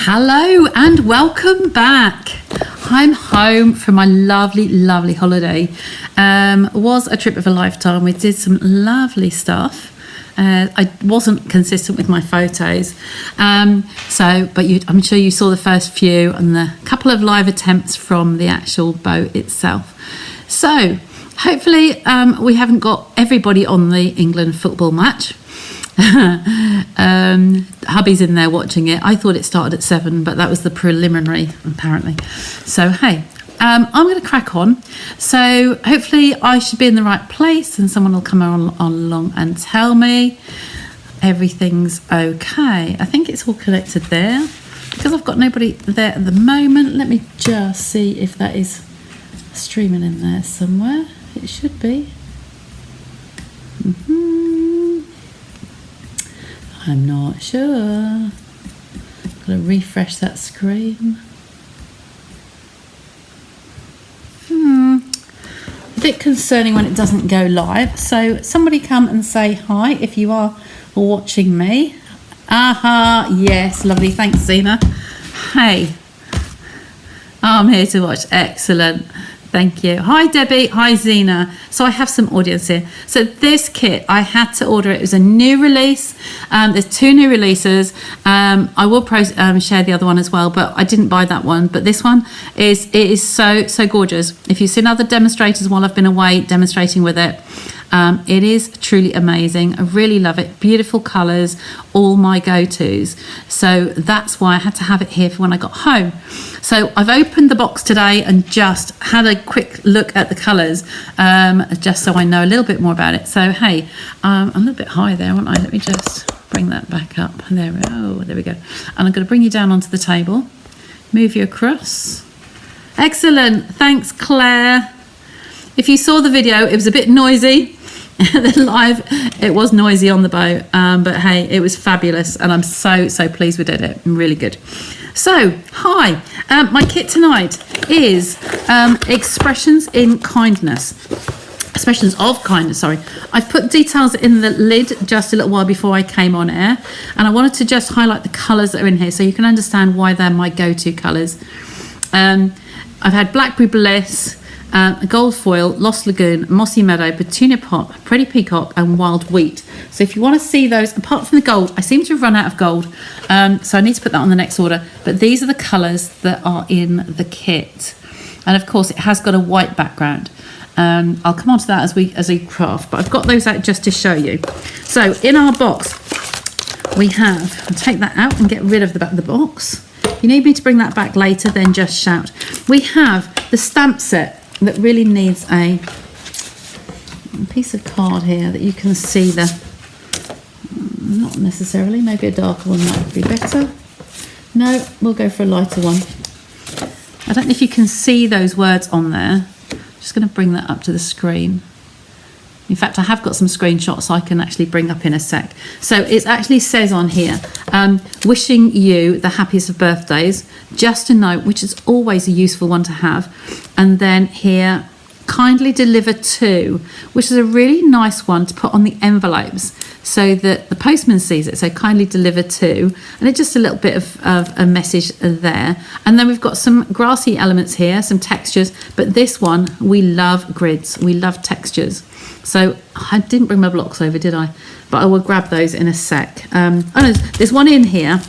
Hello and welcome back. I'm home from my lovely holiday. Was a trip of a lifetime. We did some lovely stuff. I wasn't consistent with my photos, but I'm sure you saw the first few and the couple of live attempts from the actual boat itself. So hopefully we haven't got everybody on the England football match. Hubby's in there watching it. I thought it started at 7, but that was the preliminary apparently. So hey, I'm going to crack on. So hopefully I should be in the right place and someone will come on along and tell me everything's okay. I think it's all connected there because I've got nobody there at the moment. Let me just see if that is streaming in there somewhere. It should be. I'm not sure. Gotta refresh that screen. A bit concerning when it doesn't go live. So somebody come and say hi if you are watching me. Aha, yes, lovely. Thanks, Zena. Hey, I'm here to watch. Excellent. Thank you. Hi, Debbie. Hi, Zena. So I have some audience here. So this kit, I had to order it. It was a new release. There's 2 new releases. I will share the other one as well, but I didn't buy that one. But this one is so gorgeous. If you've seen other demonstrators while I've been away demonstrating with it, it is truly amazing. I really love it. Beautiful colours, all my go-tos. So that's why I had to have it here for when I got home. So I've opened the box today and just had a quick look at the colours, just so I know a little bit more about it. So hey, I'm a little bit high there, aren't I? Let me just bring that back up. There we go. And I'm going to bring you down onto the table. Move you across. Excellent. Thanks, Claire. If you saw the video, it was a bit noisy. The live, it was noisy on the boat, but hey, it was fabulous, and I'm so pleased we did it. Really good. So, hi. My kit tonight is expressions of kindness. Sorry. I've put details in the lid just a little while before I came on air, and I wanted to just highlight the colours that are in here so you can understand why they're my go-to colours. I've had Blackberry Bliss, Gold Foil, Lost Lagoon, Mossy Meadow, Petunia Pot, Pretty Peacock and Wild Wheat. So if you want to see those, apart from the gold, I seem to have run out of gold, so I need to put that on the next order. But these are the colours that are in the kit. And of course it has got a white background. I'll come on to that as we craft, but I've got those out just to show you. So in our box we have, I'll take that out and get rid of the back of the box. If you need me to bring that back later, then just shout. We have the stamp set that really needs a piece of card here that you can see not necessarily, maybe a darker one might be better. No, we'll go for a lighter one. I don't know if you can see those words on there. I'm just going to bring that up to the screen. In fact, I have got some screenshots I can actually bring up in a sec. So it actually says on here, wishing you the happiest of birthdays, just a note, which is always a useful one to have. And then here, kindly deliver to, which is a really nice one to put on the envelopes so that the postman sees it. So kindly deliver to, and it's just a little bit of a message there. And then we've got some grassy elements here, some textures, but this one, we love grids, we love textures. So I didn't bring my blocks over, did I? But I will grab those in a sec. Oh no, there's one in here.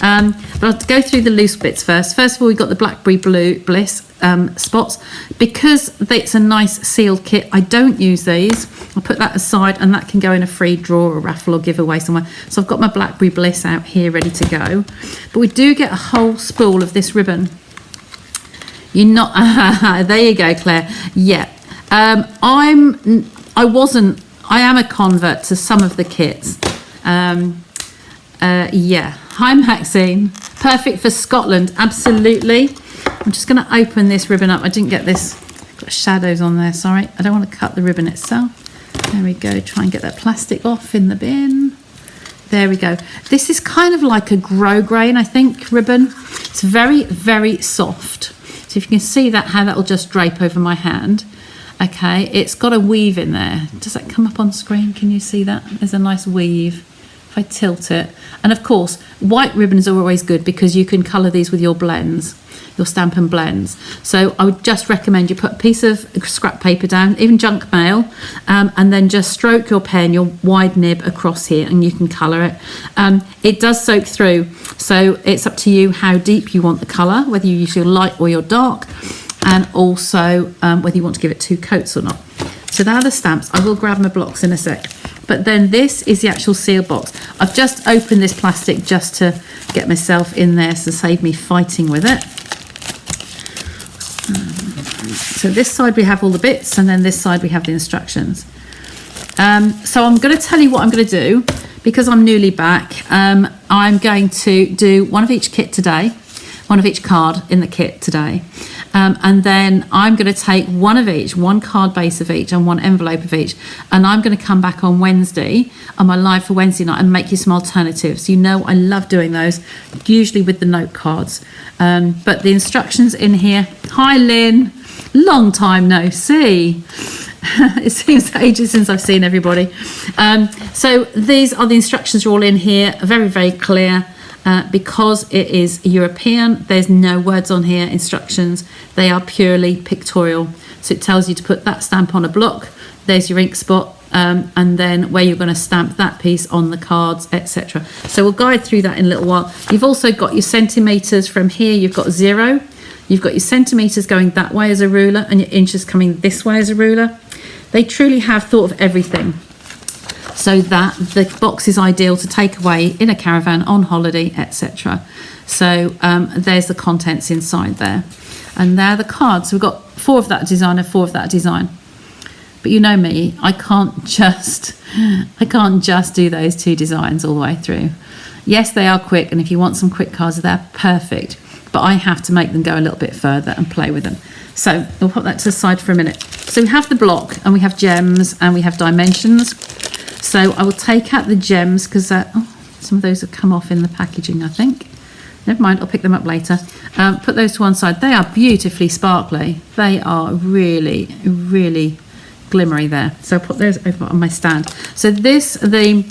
But I'll go through the loose bits first. First of all, we've got the Blackberry Bliss spots. Because it's a nice sealed kit, I don't use these. I'll put that aside and that can go in a free draw or raffle or giveaway somewhere. So I've got my Blackberry Bliss out here ready to go. But we do get a whole spool of this ribbon. You're not, there you go, Claire. Yeah. I am a convert to some of the kits. Yeah. Hi, Maxine. Perfect for Scotland. Absolutely. I'm just going to open this ribbon up. I didn't get this. Got shadows on there. Sorry. I don't want to cut the ribbon itself. There we go. Try and get that plastic off in the bin. There we go. This is kind of like a grosgrain, I think, ribbon. It's very soft. So if you can see that, how that will just drape over my hand. Okay, it's got a weave in there. Does that come up on screen? Can you see that? There's a nice weave if I tilt it. And of course, white ribbons are always good because you can colour these with your blends, your Stampin' blends. So I would just recommend you put a piece of scrap paper down, even junk mail, and then just stroke your pen, your wide nib across here, and you can colour it. It does soak through, so it's up to you how deep you want the colour, whether you use your light or your dark, and also whether you want to give it 2 coats or not. So there are the stamps. I will grab my blocks in a sec. But then this is the actual seal box. I've just opened this plastic just to get myself in there, so save me fighting with it. So this side we have all the bits, and then this side we have the instructions. So I'm going to tell you what I'm going to do, because I'm newly back. I'm going to do one of each kit today, one of each card in the kit today. And then I'm going to take one of each, one card base of each and one envelope of each, and I'm going to come back on Wednesday on my live for Wednesday night and make you some alternatives. You know I love doing those, usually with the note cards. But the instructions in here. Hi Lynn, long time no see. It seems ages since I've seen everybody. So these are the instructions, are all in here, very, very clear. Because it is European, there's no words on here, instructions. They are purely pictorial. So it tells you to put that stamp on a block. There's your ink spot, and then where you're going to stamp that piece on the cards, etc. So we'll guide through that in a little while. You've also got your centimetres from here. You've got 0. You've got your centimetres going that way as a ruler, and your inches coming this way as a ruler. They truly have thought of everything, so that the box is ideal to take away in a caravan, on holiday, etc. So there's the contents inside there, and there are the cards. So we've got 4 of that design and 4 of that design. But you know me, I can't just do those 2 designs all the way through. Yes, they are quick, and if you want some quick cards, they're perfect. But I have to make them go a little bit further and play with them. So we'll put that to the side for a minute. So we have the block, and we have gems, and we have dimensions. So I will take out the gems because some of those have come off in the packaging, I think. Never mind, I'll pick them up later. Put those to one side. They are beautifully sparkly. They are really, really glimmery there. So I'll put those over on my stand. So this, the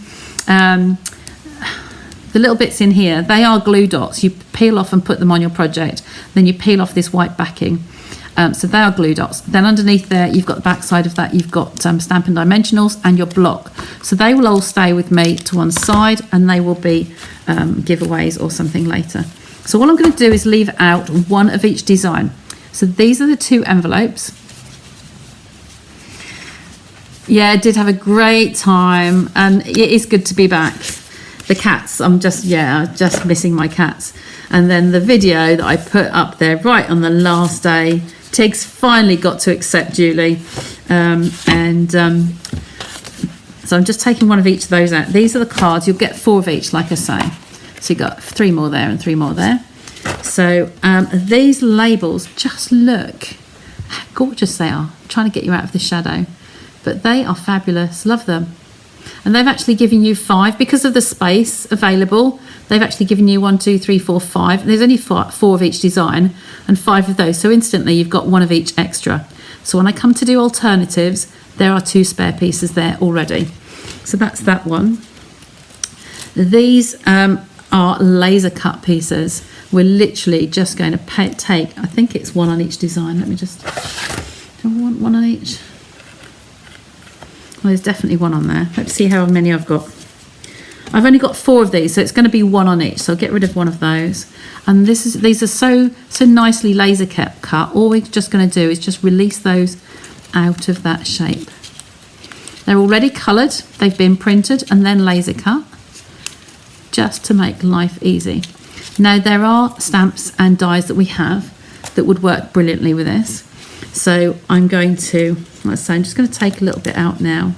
little bits in here, they are glue dots. You peel off and put them on your project. Then you peel off this white backing. So they are glue dots. Then underneath there, you've got the back side of that. You've got Stampin' Dimensionals and your block. So they will all stay with me to one side, and they will be giveaways or something later. So all I'm going to do is leave out one of each design. So these are the 2 envelopes. Yeah, I did have a great time, and it is good to be back. The cats, I'm just missing my cats. And then the video that I put up there right on the last day, Tiggs finally got to accept Julie. So I'm just taking one of each of those out. These are the cards. You'll get 4 of each, like I say. So you've got 3 more there and 3 more there. So these labels, just look how gorgeous they are. I'm trying to get you out of the shadow. But they are fabulous. Love them. And they've actually given you 5 because of the space available. They've actually given you 1, 2, 3, 4, 5. There's only 4 of each design and 5 of those. So instantly you've got 1 of each extra. So when I come to do alternatives, there are 2 spare pieces there already. So that's that one. These are laser cut pieces. We're literally just going to take, I think it's 1 on each design. Let me just, do I want 1 on each? Well, there's definitely 1 on there. Let's see how many I've got. I've only got 4 of these, so it's going to be 1 on each. So I'll get rid of 1 of those. And these are so nicely laser cut. All we're just going to do is just release those out of that shape. They're already coloured. They've been printed and then laser cut, just to make life easy. Now there are stamps and dies that we have that would work brilliantly with this. So I'm going to, let's say, I'm just going to take a little bit out now,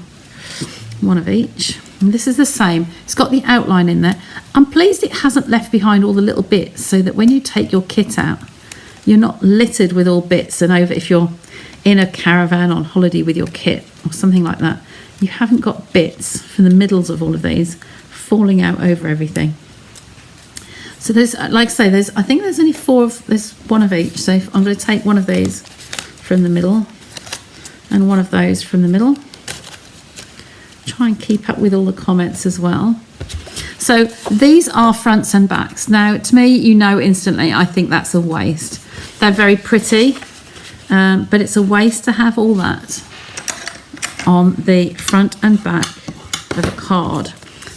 1 of each. And this is the same. It's got the outline in there. I'm pleased it hasn't left behind all the little bits, so that when you take your kit out, you're not littered with all bits. And over, if you're in a caravan on holiday with your kit or something like that, you haven't got bits from the middles of all of these falling out over everything. So there's, like I say, I think there's only 4 of, there's 1 of each. So I'm going to take 1 of these from the middle and 1 of those from the middle. Try and keep up with all the comments as well. So these are fronts and backs. Now, to me, you know instantly, I think that's a waste. They're very pretty, but it's a waste to have all that on the front and back of a card.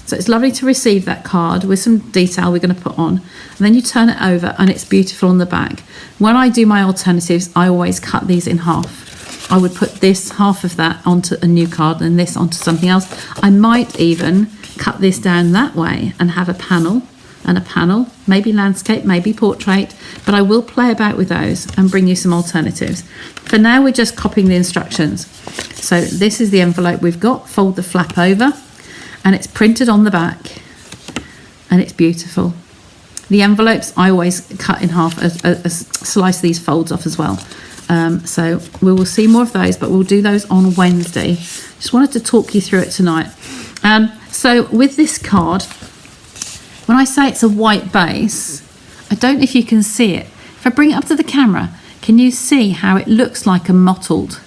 So it's lovely to receive that card with some detail we're going to put on, and then you turn it over and it's beautiful on the back. When I do my alternatives, I always cut these in half. I would put this half of that onto a new card and this onto something else. I might even cut this down that way and have a panel and a panel, maybe landscape, maybe portrait, but I will play about with those and bring you some alternatives. For now, we're just copying the instructions. So this is the envelope we've got. Fold the flap over and it's printed on the back and it's beautiful. The envelopes I always cut in half, slice these folds off as well. So we will see more of those, but we'll do those on Wednesday. Just wanted to talk you through it tonight. So with this card, when I say it's a white base, I don't know if you can see it. If I bring it up to the camera, can you see how it looks like a mottled?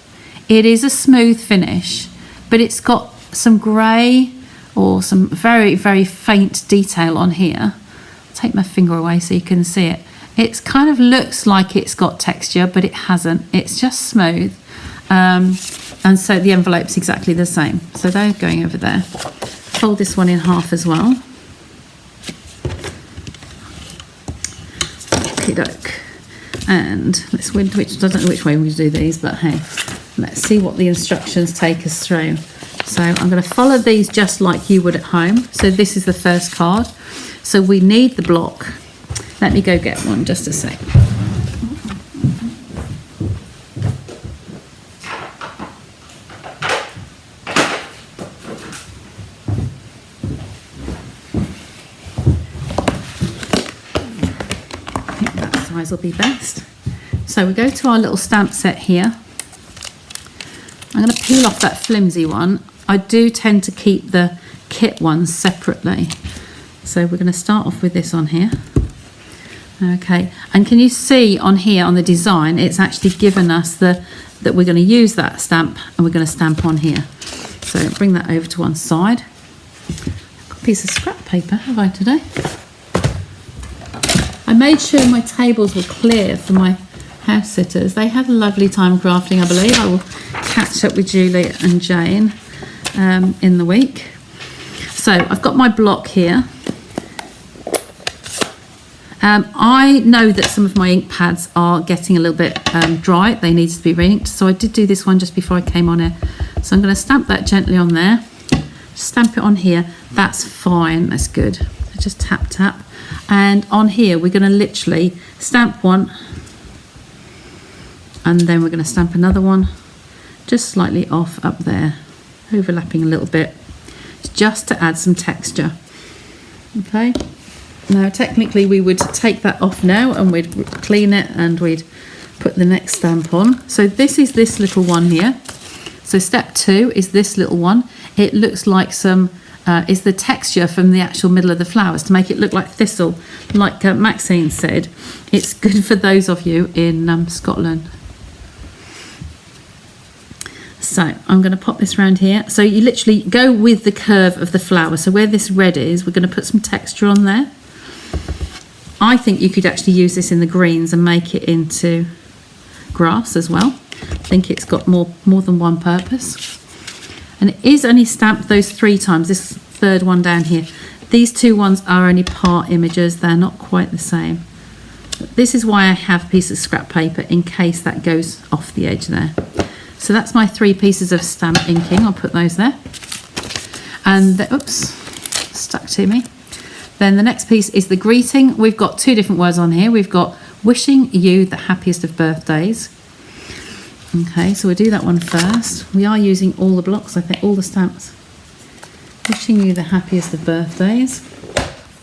It is a smooth finish, but it's got some grey or some very, very faint detail on here. I'll take my finger away so you can see it. It kind of looks like it's got texture, but it hasn't. It's just smooth. And so the envelope's exactly the same. So they're going over there. Fold this one in half as well. Okey-doke. And let's, I don't know which way we do these, but hey, let's see what the instructions take us through. So I'm going to follow these just like you would at home. So this is the first card. So we need the block. Let me go get one, just a sec. I think that size will be best. So we go to our little stamp set here. I'm going to peel off that flimsy one. I do tend to keep the kit ones separately. So we're going to start off with this on here. Okay, and can you see on here on the design, it's actually given us that we're going to use that stamp and we're going to stamp on here. So bring that over to one side. I've got a piece of scrap paper, have I today? I made sure my tables were clear for my house sitters. They had a lovely time crafting, I believe. I will catch up with Julie and Jane in the week. So I've got my block here. I know that some of my ink pads are getting a little bit dry. They need to be re-inked. So I did do this one just before I came on here. So I'm going to stamp that gently on there. Stamp it on here. That's fine. That's good. So just tap, tap. And on here, we're going to literally stamp one. And then we're going to stamp another one. Just slightly off up there. Overlapping a little bit. Just to add some texture. Okay. Now, technically, we would take that off now and we'd clean it and we'd put the next stamp on. So this is this little one here. So step 2 is this little one. It looks like some, is the texture from the actual middle of the flowers to make it look like thistle. Like Maxine said, it's good for those of you in Scotland. So I'm going to pop this around here. So you literally go with the curve of the flower. So where this red is, we're going to put some texture on there. I think you could actually use this in the greens and make it into grass as well. I think it's got more than one purpose. And it is only stamped those 3 times, this third one down here. These 2 ones are only part images, they're not quite the same. But this is why I have a piece of scrap paper in case that goes off the edge there. So that's my 3 pieces of stamp inking, I'll put those there. And, oops, stuck to me. Then the next piece is the greeting. We've got 2 different words on here. We've got wishing you the happiest of birthdays. Okay, so we'll do that one first. We are using all the blocks, I think, all the stamps. Wishing you the happiest of birthdays.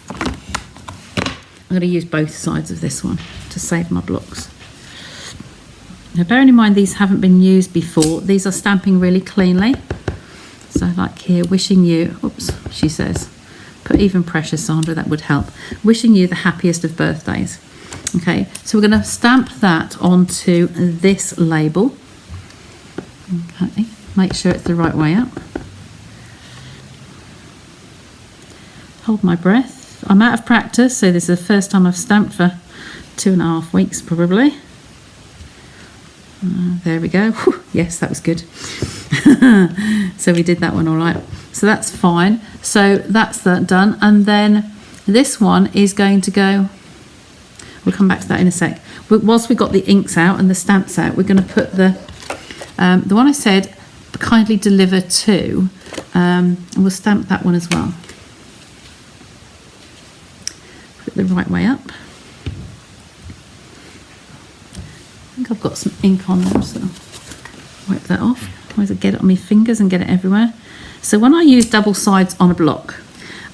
I'm going to use both sides of this one to save my blocks. Now, bearing in mind these haven't been used before, these are stamping really cleanly. So like here, wishing you, oops, she says, put even pressure, Sandra, that would help. Wishing you the happiest of birthdays. Okay, so we're going to stamp that onto this label. Okay, make sure it's the right way up. hold my breath. I'm out of practice, so this is the first time I've stamped for 2.5 weeks probably. There we go. Whew, yes, that was good. So we did that one all right. So that's fine. So that's that done. And then this one is going to go, we'll come back to that in a sec. But whilst we've got the inks out and the stamps out, we're going to put the one I said, kindly deliver to, and we'll stamp that one as well. Put it the right way up. I think I've got some ink on them, so wipe that off. Otherwise I get it on my fingers and get it everywhere. So when I use double sides on a block,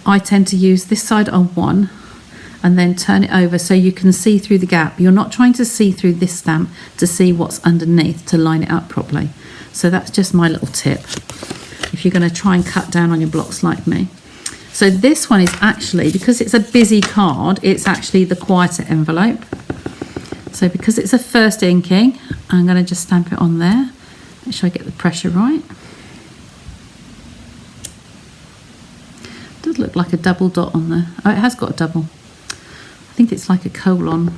I tend to use this side on one and then turn it over so you can see through the gap. You're not trying to see through this stamp to see what's underneath to line it up properly. So that's just my little tip if you're going to try and cut down on your blocks like me. So this one is actually, because it's a busy card, it's actually the quieter envelope. So because it's a first inking, I'm going to just stamp it on there. Make sure I get the pressure right. It does look like a double dot on there. Oh, it has got a double. I think it's like a colon.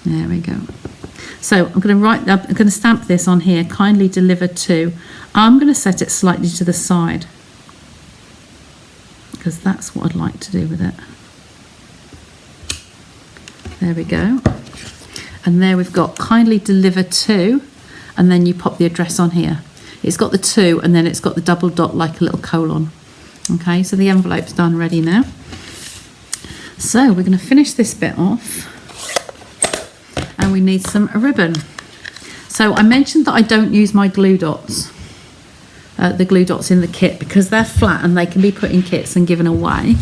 There we go. So I'm going to stamp this on here, kindly deliver to. I'm going to set it slightly to the side because that's what I'd like to do with it. There we go. And there we've got kindly deliver to, and then you pop the address on here. It's got the 2 and then it's got the double dot like a little colon. Okay, so the envelope's done, ready now. So we're going to finish this bit off and we need some ribbon. So I mentioned that I don't use my glue dots, the glue dots in the kit, because they're flat and they can be put in kits and given away.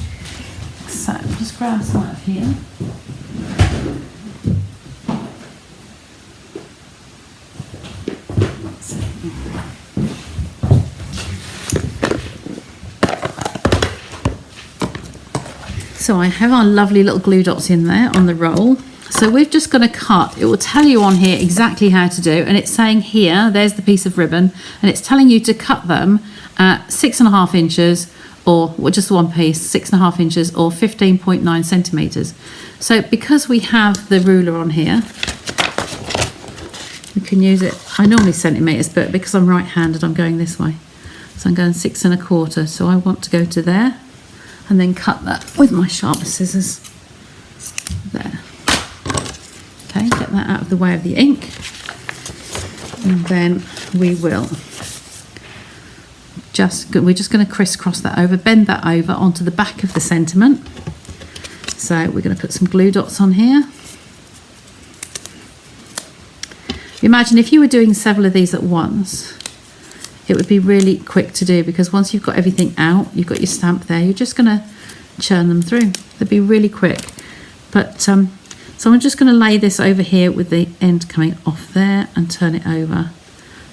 So just grab some out of here. So I have our lovely little glue dots in there on the roll. So we're just going to cut. It will tell you on here exactly how to do, and it's saying here, there's the piece of ribbon, and it's telling you to cut them at 6.5 inches, or well, just one piece, 6.5 inches, or 15.9 centimeters. So because we have the ruler on here, we can use it. I normally centimeters, but because I'm right-handed, I'm going this way. So I'm going 6.25. So I want to go to there, and then cut that with my sharper scissors. There. Okay, get that out of the way of the ink. And then we will we're just going to crisscross that over, bend that over onto the back of the sentiment. So we're going to put some glue dots on here. Imagine if you were doing several of these at once, it would be really quick to do, because once you've got everything out, you've got your stamp there, you're just going to churn them through. They'd be really quick. But so I'm just going to lay this over here with the end coming off there and turn it over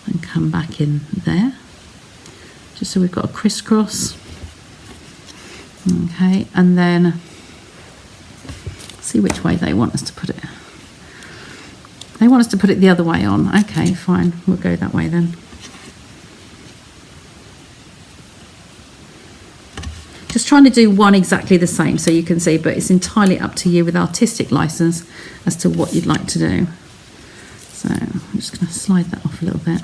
and come back in there, just so we've got a crisscross. Okay, and then see which way they want us to put it. They want us to put it the other way on. Okay, fine, we'll go that way then. Just trying to do one exactly the same so you can see, but it's entirely up to you with artistic license as to what you'd like to do. So I'm just going to slide that off a little bit.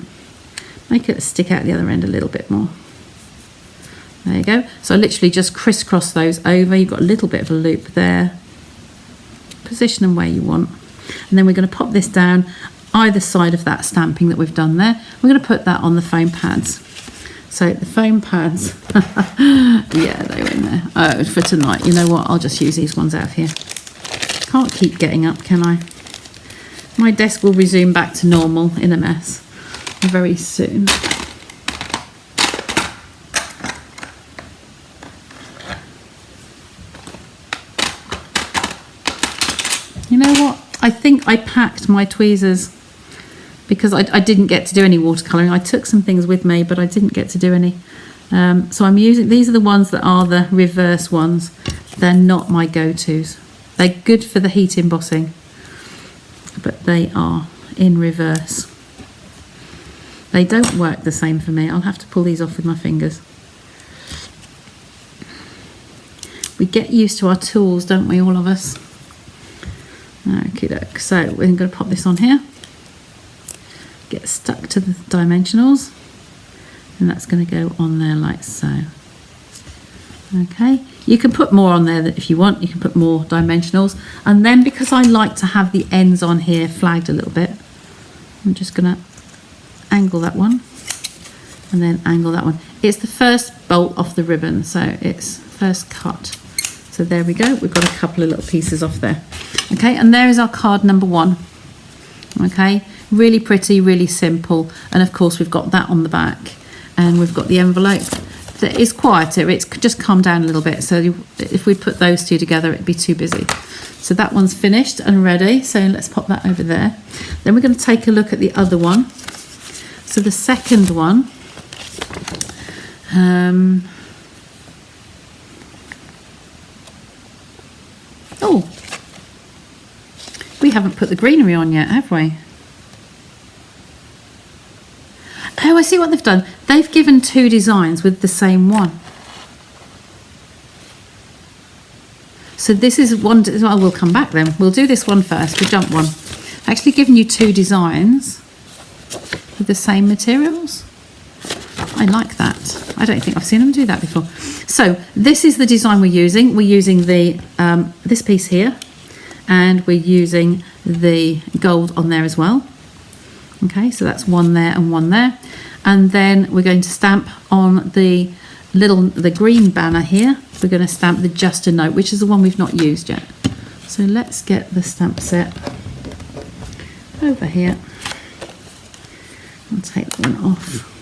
Make it stick out the other end a little bit more. There you go. So I literally just crisscross those over. You've got a little bit of a loop there. Position them where you want. And then we're going to pop this down either side of that stamping that we've done there. We're going to put that on the foam pads. So the foam pads, yeah, they were in there. Oh, for tonight, you know what? I'll just use these ones out of here. Can't keep getting up, can I? My desk will resume back to normal in a mess very soon. You know what? I think I packed my tweezers because I didn't get to do any watercolouring. I took some things with me, but I didn't get to do any. So I'm using, these are the ones that are the reverse ones. They're not my go-tos. They're good for the heat embossing, but they are in reverse. They don't work the same for me. I'll have to pull these off with my fingers. We get used to our tools, don't we, all of us? Okay, doke. So we're going to pop this on here. Get stuck to the dimensionals. And that's going to go on there like so. Okay, you can put more on there if you want. You can put more dimensionals. And then because I like to have the ends on here flagged a little bit, I'm just going to angle that one and then angle that one. It's the first bolt off the ribbon, so it's first cut. So there we go. We've got a couple of little pieces off there. Okay, and there is our card number 1. Okay, really pretty, really simple. And of course we've got that on the back, and we've got the envelope that is quieter. It's just calmed down a little bit. So if we put those two together, it'd be too busy. So that one's finished and ready. So let's pop that over there. Then we're going to take a look at the other one. So the second one, oh, we haven't put the greenery on yet, have we? Oh, I see what they've done. They've given 2 designs with the same one. So this is one, well, we'll come back then. We'll do this one first, we'll jump one. Actually given you 2 designs with the same materials. I like that. I don't think I've seen them do that before. So this is the design we're using. We're using the this piece here, and we're using the gold on there as well. Okay, so that's one there and one there. And then we're going to stamp on the green banner here. We're going to stamp the Just a Note, which is the one we've not used yet. So let's get the stamp set over here. I'll take that one off.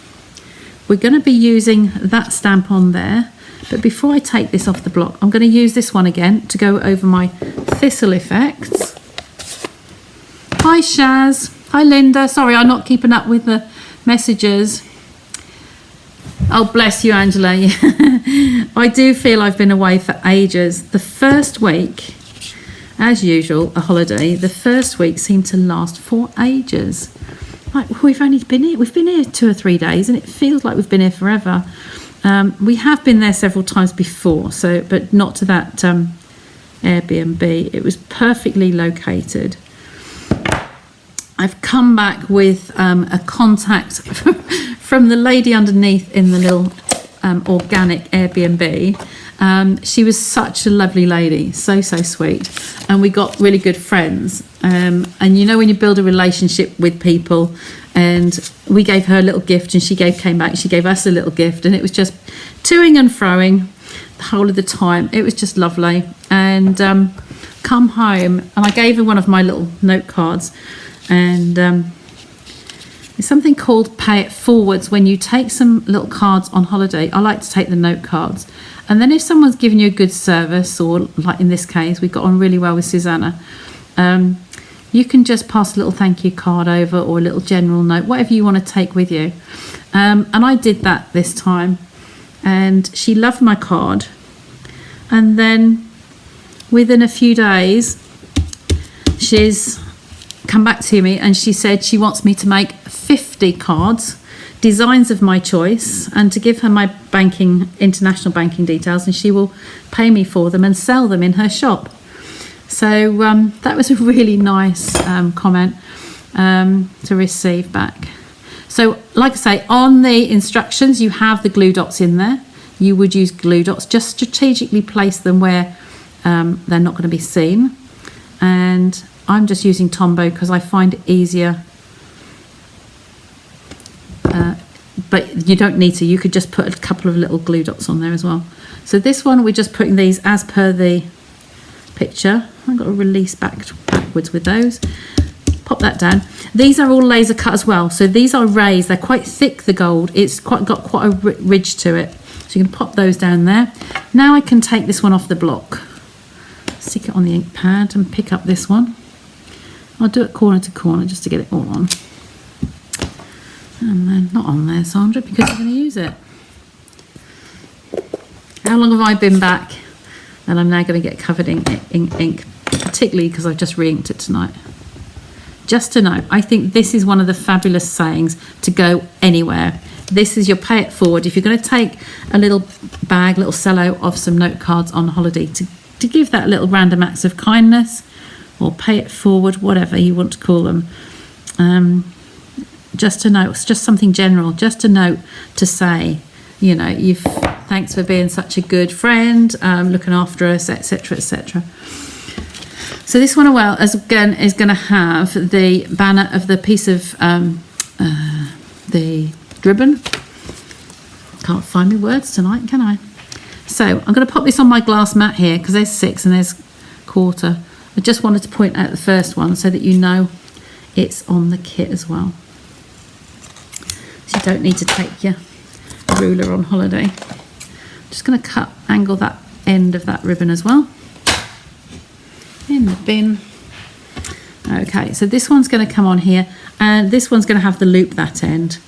We're going to be using that stamp on there, but before I take this off the block, I'm going to use this one again to go over my thistle effects. Hi Shaz, hi Linda, sorry I'm not keeping up with the messages. Oh bless you Angela. I do feel I've been away for ages. The first week, as usual, a holiday, the first week seemed to last for ages. Like we've been here 2 or 3 days, and it feels like we've been here forever. We have been there several times before, but not to that Airbnb. It was perfectly located. I've come back with a contact from the lady underneath in the little organic Airbnb. She was such a lovely lady, so sweet, and we got really good friends. And you know when you build a relationship with people, and we gave her a little gift, and she came back, she gave us a little gift, and it was just toing and froing the whole of the time. It was just lovely. And come home, and I gave her one of my little note cards, and it's something called Pay It Forwards. When you take some little cards on holiday, I like to take the note cards, and then if someone's giving you a good service, or like in this case we got on really well with Susanna, you can just pass a little thank you card over, or a little general note, whatever you want to take with you. And I did that this time, and she loved my card. And then within a few days she's come back to me, and she said she wants me to make 50 cards, designs of my choice, and to give her my international banking details, and she will pay me for them and sell them in her shop. So that was a really nice comment to receive back. So like I say, on the instructions you have the glue dots in there. You would use glue dots, just strategically place them where they're not going to be seen. And I'm just using Tombow because I find it easier, but you don't need to. You could just put a couple of little glue dots on there as well. So this one, we're just putting these as per the picture. I've got to release backwards with those. Pop that down. These are all laser cut as well, so these are raised. They're quite thick, the gold. It's got quite a ridge to it, so you can pop those down there. Now I can take this one off the block, stick it on the ink pad, and pick up this one. I'll do it corner to corner just to get it all on. And then not on there, Sandra, because you're going to use it. How long have I been back? And I'm now going to get covered in ink, particularly because I've just re-inked it tonight. Just to know, I think this is one of the fabulous sayings to go anywhere. this is your pay it forward. If you're going to take a little bag, little cello of some note cards on holiday to give that little random acts of kindness, or pay it forward, whatever you want to call them. Just a note, it's just something general, just a note to say, you know, thanks for being such a good friend, looking after us, etc., etc. So this one, well, as again, is going to have the banner of the piece of the ribbon. Can't find me words tonight, can I? So I'm going to pop this on my glass mat here because there's 6 and there's quarter. I just wanted to point out the first one so that you know it's on the kit as well. So you don't need to take your ruler on holiday. Just going to angle that end of that ribbon as well. In the bin. Okay, so this one's going to come on here, and this one's going to have the loop that end.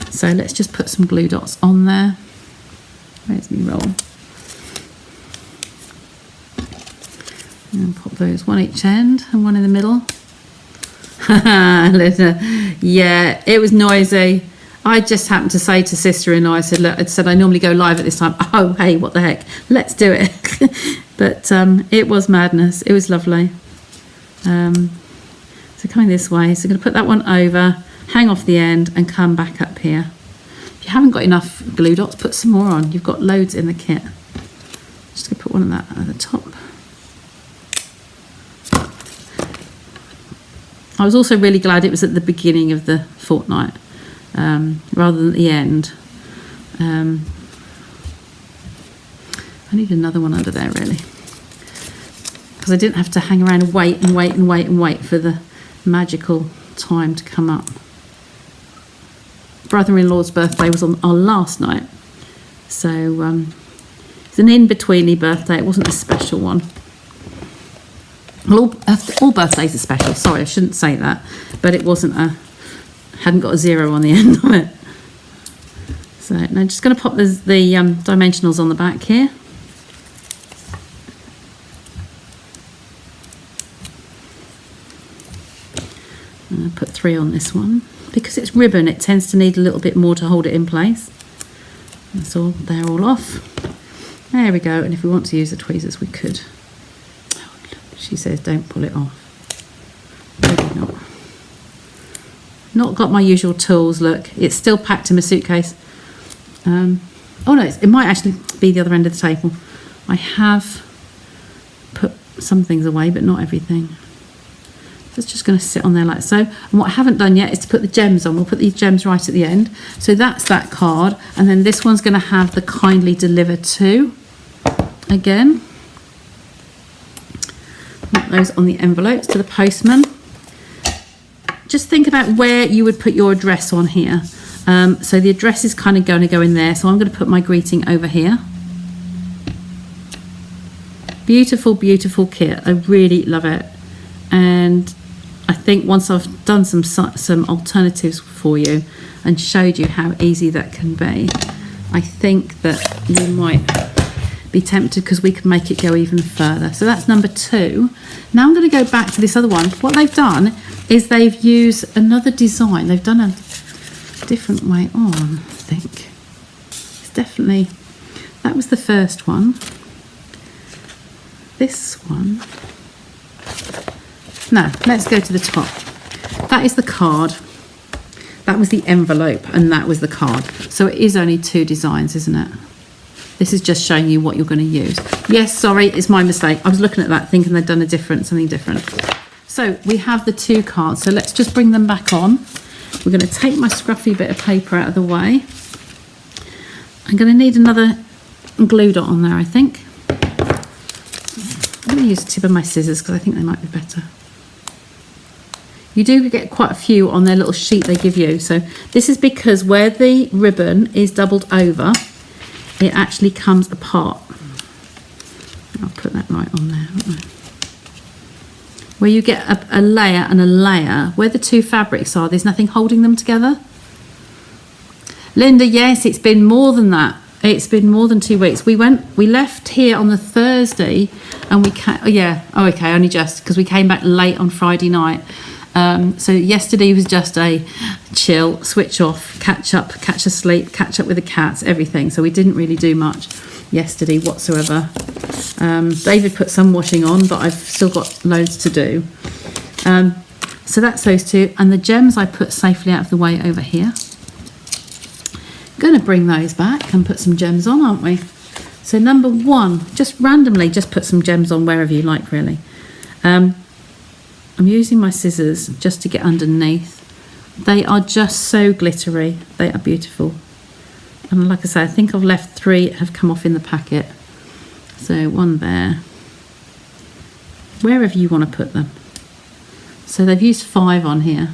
So let's just put some glue dots on there. Where's me roll? And pop those, one each end and one in the middle. Yeah, it was noisy. I just happened to say to sister-in-law, I said, look, I normally go live at this time. Oh, hey, what the heck? Let's do it. But it was madness. It was lovely. So coming this way, so I'm going to put that one over, hang off the end and come back up here. If you haven't got enough glue dots, put some more on. You've got loads in the kit. Just going to put one of that at the top. I was also really glad it was at the beginning of the fortnight rather than at the end. I need another one under there really, because I didn't have to hang around and wait and wait and wait and wait for the magical time to come up. Brother-in-law's birthday was on our last night, so it's an in-betweeny birthday. It wasn't a special one. Well, all birthdays are special. Sorry, I shouldn't say that, but it wasn't hadn't got a 0 on the end of it. So now I'm just going to pop the dimensionals on the back here. And I'll put 3 on this one. Because it's ribbon, it tends to need a little bit more to hold it in place. That's all, they're all off. There we go, and if we want to use the tweezers, we could. She says, don't pull it off. Maybe not. Not got my usual tools, look. It's still packed in my suitcase. Oh no, it might actually be the other end of the table. I have put some things away, but not everything. So it's just going to sit on there like so. And what I haven't done yet is to put the gems on. We'll put these gems right at the end. So that's that card. And then this one's going to have the kindly deliver to again. Put those on the envelopes to the postman. Just think about where you would put your address on here. So the address is kind of going to go in there. So I'm going to put my greeting over here. Beautiful, beautiful kit. I really love it. And I think once I've done some alternatives for you and showed you how easy that can be, I think that you might be tempted, because we can make it go even further. So that's number 2. Now I'm going to go back to this other one. What they've done is they've used another design. They've done a different way on, I think. It's definitely, that was the first one. This one. Now, let's go to the top. That is the card. That was the envelope, and that was the card. So it is only 2 designs, isn't it? This is just showing you what you're going to use. Yes, sorry, it's my mistake. I was looking at that thinking they'd done something different. So we have the 2 cards. So let's just bring them back on. We're going to take my scruffy bit of paper out of the way. I'm going to need another glue dot on there, I think. I'm going to use the tip of my scissors because I think they might be better. You do get quite a few on their little sheet they give you. So this is because where the ribbon is doubled over, it actually comes apart. I'll put that right on there, won't I? Where you get a layer and a layer, where the 2 fabrics are, there's nothing holding them together. Linda, yes, it's been more than that. It's been more than 2 weeks. We left here on the Thursday, and we came, only just, because we came back late on Friday night. So yesterday was just a chill, switch off, catch up, catch asleep, catch up with the cats, everything. So we didn't really do much yesterday whatsoever. David put some washing on, but I've still got loads to do. So that's those two. And the gems I put safely out of the way over here. Going to bring those back and put some gems on, aren't we? So number one, just randomly, just put some gems on wherever you like, really. I'm using my scissors just to get underneath. They are just so glittery. They are beautiful. And like I say, I think I've left 3 have come off in the packet. So one there. Wherever you want to put them. So they've used 5 on here.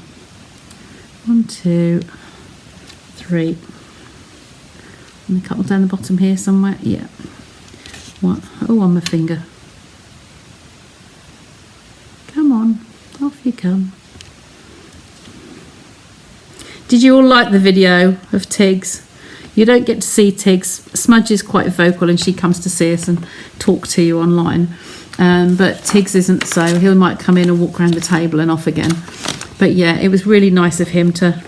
1, 2, 3. And a couple down the bottom here somewhere. Yeah. What? Oh, on my finger. Come on. Off you come. Did you all like the video of Tiggs? You don't get to see Tiggs. Smudge is quite vocal and she comes to see us and talk to you online. But Tiggs isn't, so he might come in and walk around the table and off again. But yeah, it was really nice of him to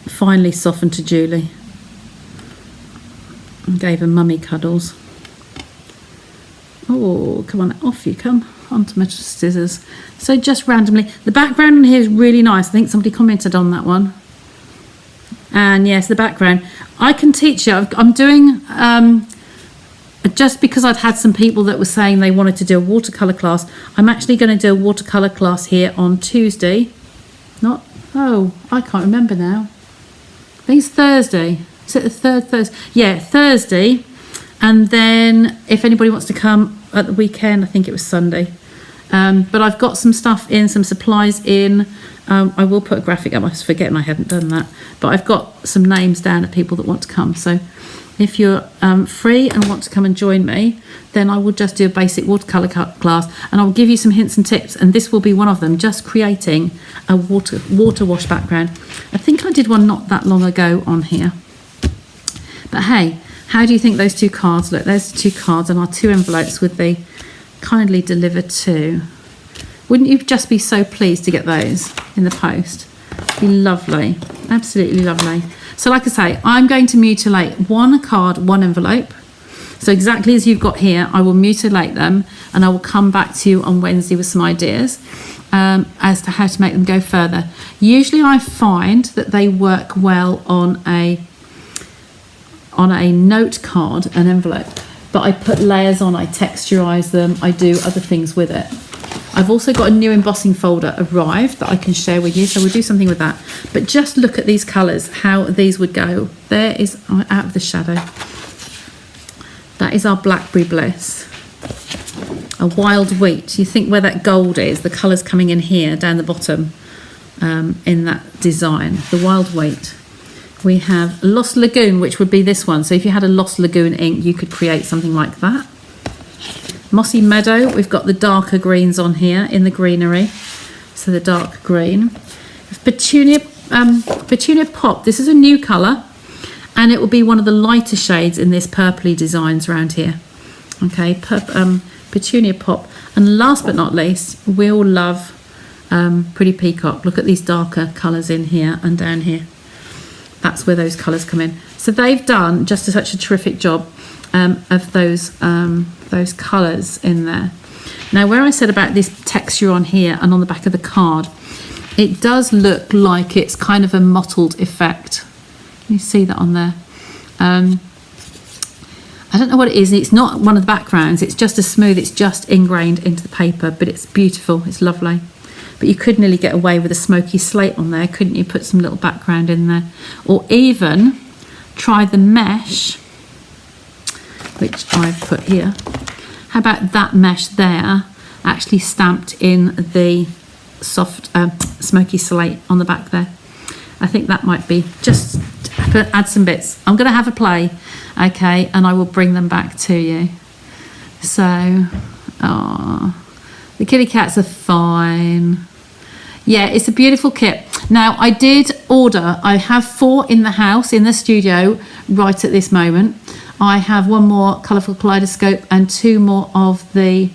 finally soften to Julie. And gave her mummy cuddles. Oh, come on, off you come. Onto my scissors. So just randomly, the background in here is really nice. I think somebody commented on that one. And yes, the background. I can teach you. I'm doing, just because I'd had some people that were saying they wanted to do a watercolour class, I'm actually going to do a watercolour class here on Tuesday. I can't remember now. I think it's Thursday. Is it the third Thursday? Yeah, Thursday. And then if anybody wants to come at the weekend, I think it was Sunday. But I've got some stuff in, some supplies in. I will put a graphic up. I was forgetting I hadn't done that. But I've got some names down of people that want to come. So if you're free and want to come and join me, then I will just do a basic watercolour class. And I'll give you some hints and tips. And this will be one of them, just creating a water wash background. I think I did one not that long ago on here. But hey, how do you think those 2 cards look? There's the 2 cards and our 2 envelopes with the kindly delivered to. Wouldn't you just be so pleased to get those in the post? Be lovely, absolutely lovely. So like I say, I'm going to mutilate 1 card, 1 envelope. So exactly as you've got here, I will mutilate them and I will come back to you on Wednesday with some ideas as to how to make them go further. Usually I find that they work well on a note card, an envelope, but I put layers on, I texturize them, I do other things with it. I've also got a new embossing folder arrived that I can share with you, so we'll do something with that. But just look at these colours, how these would go. There is, out of the shadow, that is our Blackberry Bliss. A wild wheat. You think where that gold is, the colours coming in here, down the bottom, in that design, the wild wheat. We have Lost Lagoon, which would be this one. So if you had a Lost Lagoon ink, you could create something like that. Mossy Meadow, we've got the darker greens on here in the greenery. So the dark green. Petunia Pop, this is a new colour. And it will be one of the lighter shades in this purpley designs around here. Okay, Petunia Pop. And last but not least, we all love Pretty Peacock. Look at these darker colours in here and down here. That's where those colours come in. So they've done just such a terrific job of those colours in there. Now, where I said about this texture on here and on the back of the card, it does look like it's kind of a mottled effect. You see that on there. I don't know what it is. It's not one of the backgrounds. It's just a smooth. It's just ingrained into the paper, but it's beautiful. It's lovely. But you could nearly get away with a smoky slate on there, couldn't you? Put some little background in there. Or even try the mesh, which I've put here. How about that mesh there, actually stamped in the soft smoky slate on the back there. I think that might be, just add some bits. I'm going to have a play, okay, and I will bring them back to you. So, the kitty cats are fine. Yeah, it's a beautiful kit. Now, I did order, I have 4 in the house, in the studio, right at this moment. I have 1 more colourful kaleidoscope and 2 more of the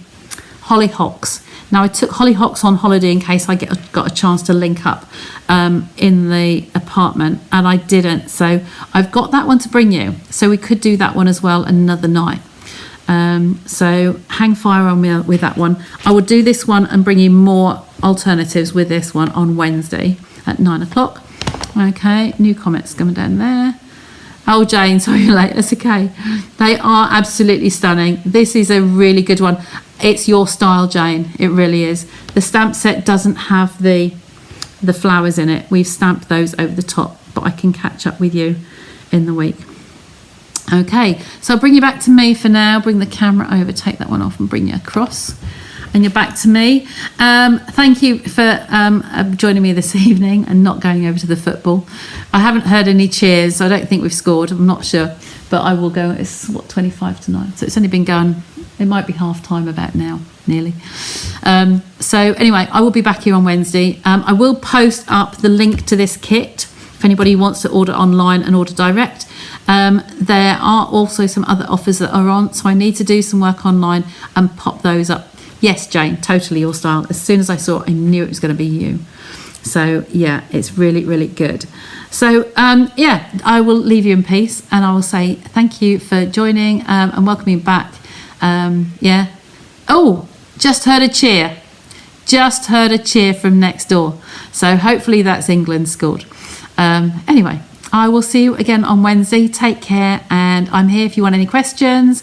hollyhocks. Now I took Hollyhocks on holiday in case I got a chance to link up in the apartment, and I didn't. So I've got that one to bring you. So we could do that one as well another night. So hang fire on me with that one. I will do this one and bring you more alternatives with this one on Wednesday at 9 o'clock. Okay, new comments coming down there. Oh, Jane, sorry you're late. That's okay. They are absolutely stunning. This is a really good one. It's your style, Jane. It really is. The stamp set doesn't have the flowers in it. We've stamped those over the top, but I can catch up with you in the week. Okay, so I'll bring you back to me for now. Bring the camera over, take that one off and bring you across. And you're back to me. Thank you for joining me this evening and not going over to the football. I haven't heard any cheers. I don't think we've scored. I'm not sure. But I will go. It's, what, 25 to 9. So it's only been going, it might be half time about now, nearly. So anyway, I will be back here on Wednesday. I will post up the link to this kit if anybody wants to order online and order direct. There are also some other offers that are on. So I need to do some work online and pop those up. Yes, Jane, totally your style. As soon as I saw it, I knew it was going to be you. So, yeah, it's really, really good. So, yeah, I will leave you in peace and I will say thank you for joining and welcoming back. Yeah. Oh, just heard a cheer. Just heard a cheer from next door. So hopefully that's England scored. Anyway, I will see you again on Wednesday. Take care. And I'm here if you want any questions.